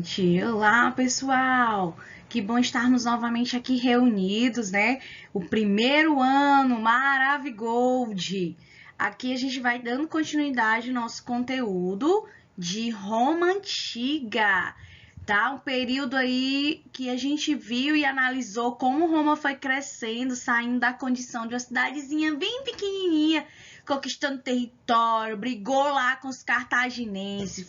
gente! Olá, pessoal! Que bom estarmos novamente aqui reunidos, né? O primeiro ano Maravigold. Aqui a gente vai dando continuidade ao nosso conteúdo de Roma Antiga, tá? Um período aí que a gente viu e analisou como Roma foi crescendo, saindo da condição de uma cidadezinha bem pequenininha, conquistando território, brigou lá com os cartaginenses,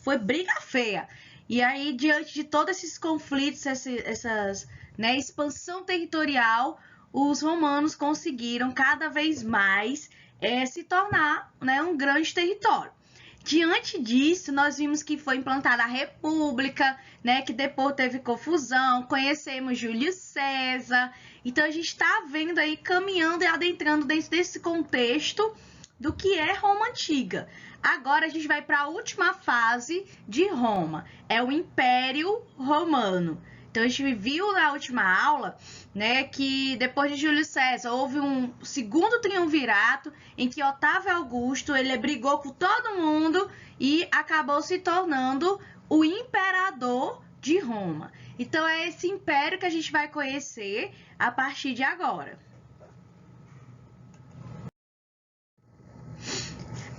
foi briga feia. E aí, diante de todos esses conflitos, essas expansão territorial, os romanos conseguiram cada vez mais se tornar um grande território. Diante disso, nós vimos que foi implantada a República, que depois teve confusão, conhecemos Júlio César. Então, a gente está vendo aí, caminhando e adentrando dentro desse contexto do que é Roma Antiga. Agora, a gente vai para a última fase de Roma, é o Império Romano. Então, a gente viu na última aula, que depois de Júlio César houve um segundo triunvirato em que Otávio Augusto ele brigou com todo mundo e acabou se tornando o imperador de Roma. Então, é esse império que a gente vai conhecer a partir de agora.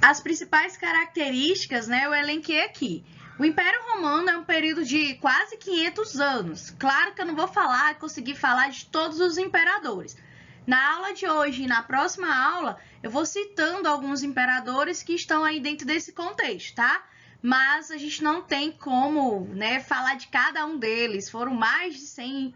As principais características, eu elenquei aqui. O Império Romano é um período de quase 500 anos. Claro que eu não vou conseguir falar de todos os imperadores. Na aula de hoje e na próxima aula, eu vou citando alguns imperadores que estão aí dentro desse contexto, tá? Mas a gente não tem como, falar de cada um deles. Foram mais de 100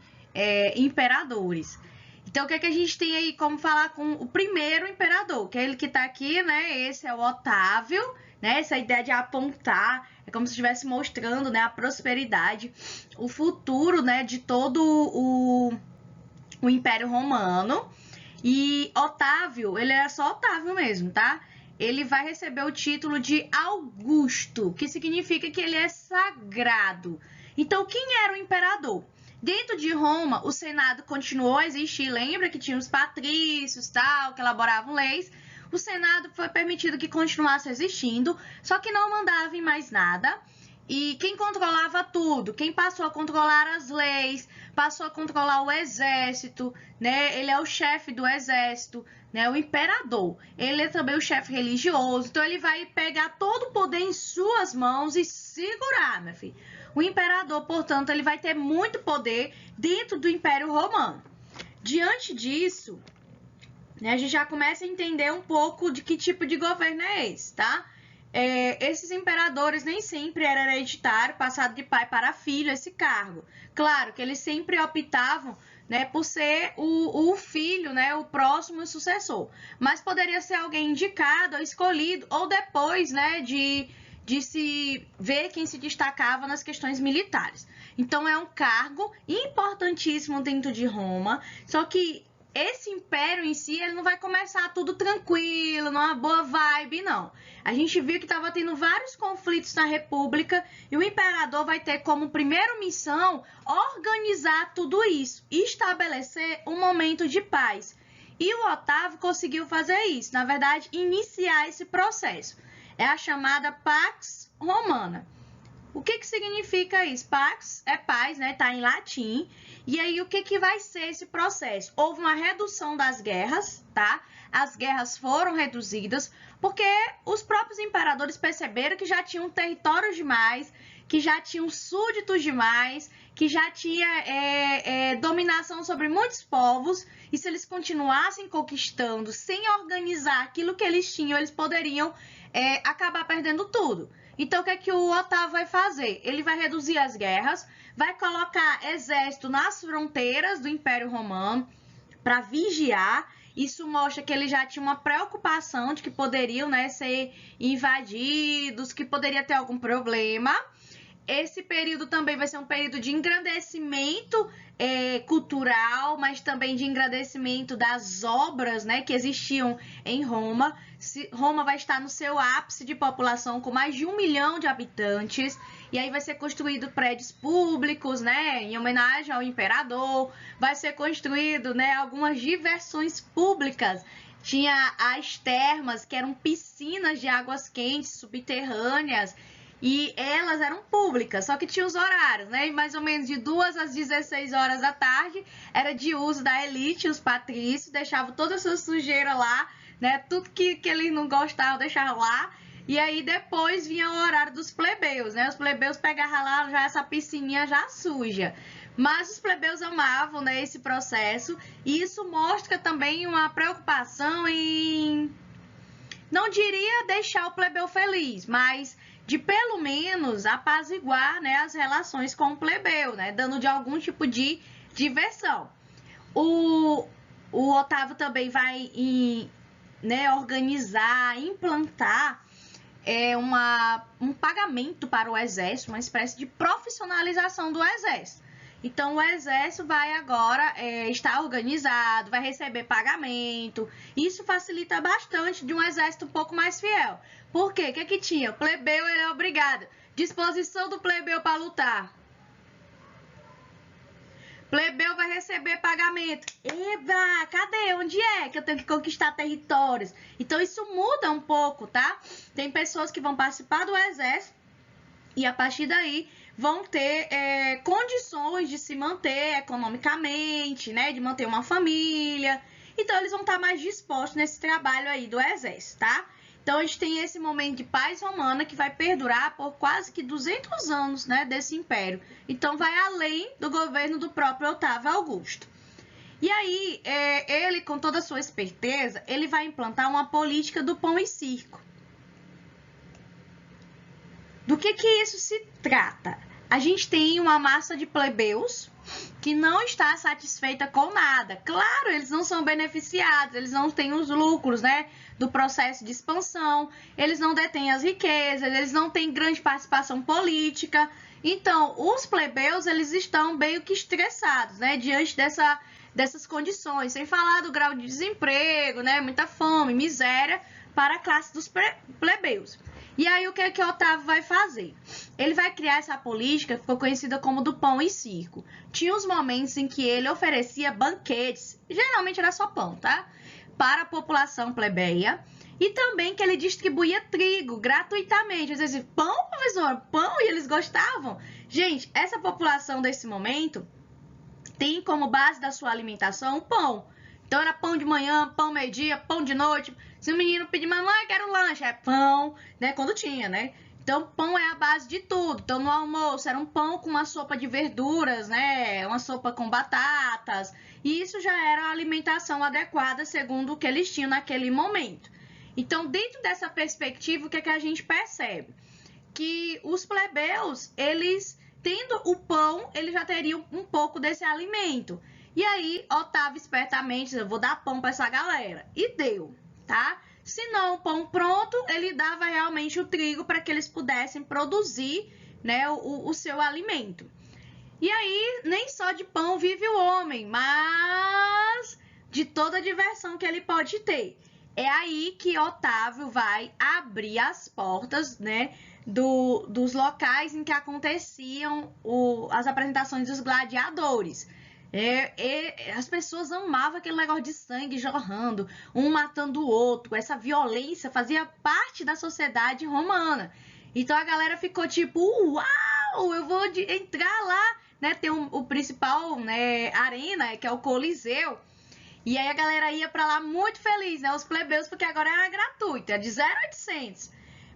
imperadores. Então, o que é que a gente tem aí como falar com o primeiro imperador? Que é ele que tá aqui, Esse é o Otávio, Essa ideia de apontar, é como se estivesse mostrando, a prosperidade, o futuro, de todo o Império Romano. E Otávio, ele era só Otávio mesmo, tá? Ele vai receber o título de Augusto, que significa que ele é sagrado. Então, quem era o imperador? Dentro de Roma, o Senado continuou a existir. Lembra que tinha os patrícios, tal, que elaboravam leis. O Senado foi permitido que continuasse existindo, só que não mandava em mais nada. E quem controlava tudo, quem passou a controlar as leis, passou a controlar o exército, Ele é o chefe do exército, o imperador. Ele é também o chefe religioso, então ele vai pegar todo o poder em suas mãos e segurar, minha filha. O imperador, portanto, ele vai ter muito poder dentro do Império Romano. Diante disso, a gente já começa a entender um pouco de que tipo de governo é esse, tá? Esses imperadores nem sempre era hereditário, passado de pai para filho esse cargo. Claro que eles sempre optavam, por ser o filho, o próximo sucessor. Mas poderia ser alguém indicado, ou escolhido, ou depois, de se ver quem se destacava nas questões militares. Então, é um cargo importantíssimo dentro de Roma, só que esse império em si, ele não vai começar tudo tranquilo, numa boa vibe, não. A gente viu que estava tendo vários conflitos na República e o imperador vai ter como primeira missão organizar tudo isso e estabelecer um momento de paz. E o Otávio conseguiu fazer isso, na verdade, iniciar esse processo. É a chamada Pax Romana. O que significa isso? Pax é paz, Tá em latim. E aí, o que vai ser esse processo? Houve uma redução das guerras, tá? As guerras foram reduzidas porque os próprios imperadores perceberam que já tinham território demais, que já tinham súditos demais, que já tinha dominação sobre muitos povos. E se eles continuassem conquistando sem organizar aquilo que eles tinham, eles poderiam acabar perdendo tudo. Então, o que o Otávio vai fazer? Ele vai reduzir as guerras, vai colocar exército nas fronteiras do Império Romano para vigiar. Isso mostra que ele já tinha uma preocupação de que poderiam ser invadidos, que poderia ter algum problema. Esse período também vai ser um período de engrandecimento cultural, mas também de engrandecimento das obras, que existiam em Roma. Roma vai estar no seu ápice de população, com mais de 1 milhão de habitantes, e aí vai ser construído prédios públicos, em homenagem ao imperador, vai ser construído, algumas diversões públicas. Tinha as termas, que eram piscinas de águas quentes subterrâneas, e elas eram públicas, só que tinha os horários, né? E mais ou menos de 2 às 16 horas da tarde era de uso da elite, os patrícios, deixavam toda a sua sujeira lá, né? Tudo que eles não gostavam, deixavam lá. E aí depois vinha o horário dos plebeus, né? Os plebeus pegavam lá já essa piscininha já suja. Mas os plebeus amavam, né, esse processo, e isso mostra também uma preocupação em, não diria deixar o plebeu feliz, mas de pelo menos apaziguar, né, as relações com o plebeu, né, dando de algum tipo de diversão. O Otávio também vai né, organizar, implantar um pagamento para o exército, uma espécie de profissionalização do exército. Então, o exército vai agora estar organizado, vai receber pagamento. Isso facilita bastante de um exército um pouco mais fiel. Por quê? O que tinha? O plebeu, ele é obrigado. Disposição do plebeu para lutar. Plebeu vai receber pagamento. Eba, cadê? Onde é que eu tenho que conquistar territórios? Então, isso muda um pouco, tá? Tem pessoas que vão participar do exército e, a partir daí, vão ter condições de se manter economicamente, né? De manter uma família. Então, eles vão estar mais dispostos nesse trabalho aí do exército, tá? Então, a gente tem esse momento de paz romana que vai perdurar por quase que 200 anos, né, desse império. Então, vai além do governo do próprio Otávio Augusto. E aí, ele, com toda a sua esperteza, ele vai implantar uma política do pão e circo. Do que isso se trata? A gente tem uma massa de plebeus que não está satisfeita com nada. Claro, eles não são beneficiados, eles não têm os lucros, né, do processo de expansão, eles não detêm as riquezas, eles não têm grande participação política. Então, os plebeus, eles estão meio que estressados, né, diante dessas condições, sem falar do grau de desemprego, né, muita fome, miséria para a classe dos plebeus. E aí, o que Otávio vai fazer? Ele vai criar essa política que ficou conhecida como do pão e circo. Tinha os momentos em que ele oferecia banquetes, geralmente era só pão, tá? Para a população plebeia. E também que ele distribuía trigo gratuitamente. Às vezes, pão, professor? Pão? E eles gostavam? Gente, essa população desse momento tem como base da sua alimentação o pão. Então, era pão de manhã, pão meio-dia, pão de noite. Se o menino pedir, mamãe, quero lanche, é pão, né? Quando tinha, né? Então, pão é a base de tudo. Então, no almoço, era um pão com uma sopa de verduras, né? Uma sopa com batatas. E isso já era a alimentação adequada, segundo o que eles tinham naquele momento. Então, dentro dessa perspectiva, o que a gente percebe? Que os plebeus, eles, tendo o pão, eles já teriam um pouco desse alimento. E aí, Otávio, espertamente, eu vou dar pão para essa galera. E deu, tá? Se não o pão pronto, ele dava realmente o trigo para que eles pudessem produzir, né, o seu alimento. E aí, nem só de pão vive o homem, mas de toda a diversão que ele pode ter. É aí que Otávio vai abrir as portas, né, dos locais em que aconteciam as apresentações dos gladiadores. As pessoas amavam aquele negócio de sangue jorrando, um matando o outro. Essa violência fazia parte da sociedade romana. Então a galera ficou tipo, uau, eu vou entrar lá, né? Tem o principal, né, arena, que é o Coliseu. E aí a galera ia pra lá muito feliz, né? Os plebeus, porque agora era gratuito, é de 0,800.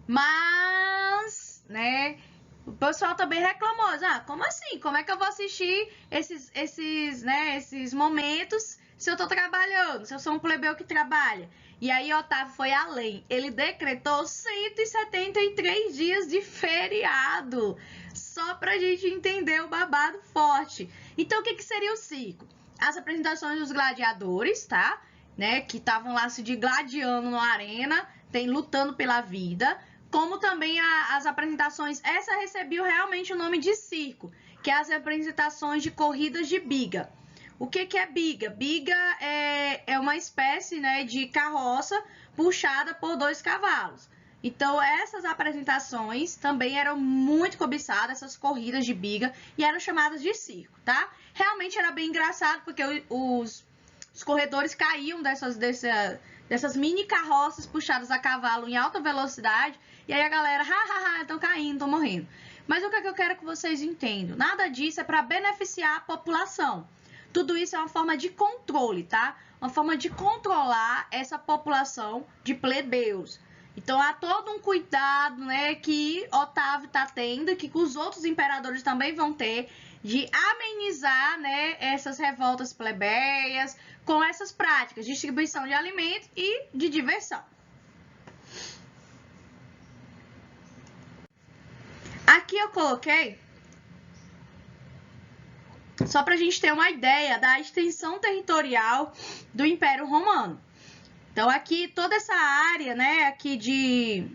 Mas, né, o pessoal também reclamou, como assim? Como é que eu vou assistir esses momentos se eu tô trabalhando, se eu sou um plebeu que trabalha? E aí Otávio foi além, ele decretou 173 dias de feriado, só pra gente entender o babado forte. Então, o que seria o circo? As apresentações dos gladiadores, tá? Né, que estavam lá se gladiando na arena, lutando pela vida, como também as apresentações, essa recebeu realmente o nome de circo, que é as apresentações de corridas de biga. O que é biga? Biga é uma espécie, né, de carroça puxada por 2 cavalos. Então, essas apresentações também eram muito cobiçadas, essas corridas de biga, e eram chamadas de circo, tá? Realmente era bem engraçado, porque os corredores caíam dessas mini carroças puxadas a cavalo em alta velocidade, e aí a galera, estão caindo, estão morrendo. Mas o que é que eu quero que vocês entendam? Nada disso é para beneficiar a população. Tudo isso é uma forma de controle, tá? Uma forma de controlar essa população de plebeus. Então, há todo um cuidado, né, que Otávio está tendo, que os outros imperadores também vão ter, de amenizar, né, essas revoltas plebeias com essas práticas de distribuição de alimentos e de diversão. Aqui eu coloquei, só para a gente ter uma ideia da extensão territorial do Império Romano. Então, aqui, toda essa área, né, aqui de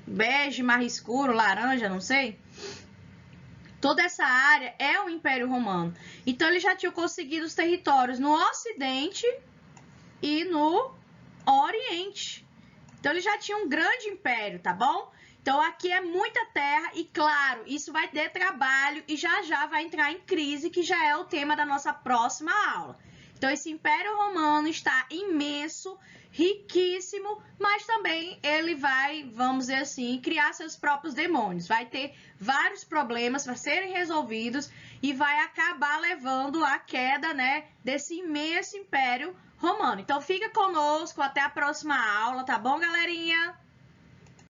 bege, mar escuro, laranja, não sei, toda essa área é o Império Romano. Então, ele já tinha conseguido os territórios no Ocidente e no Oriente. Então, ele já tinha um grande império, tá bom? Então, aqui é muita terra e, claro, isso vai ter trabalho e já vai entrar em crise, que já é o tema da nossa próxima aula. Então, esse Império Romano está imenso, riquíssimo, mas também ele vai, vamos dizer assim, criar seus próprios demônios. Vai ter vários problemas para serem resolvidos e vai acabar levando à queda, né, desse imenso Império Romano. Então, fica conosco até a próxima aula, tá bom, galerinha?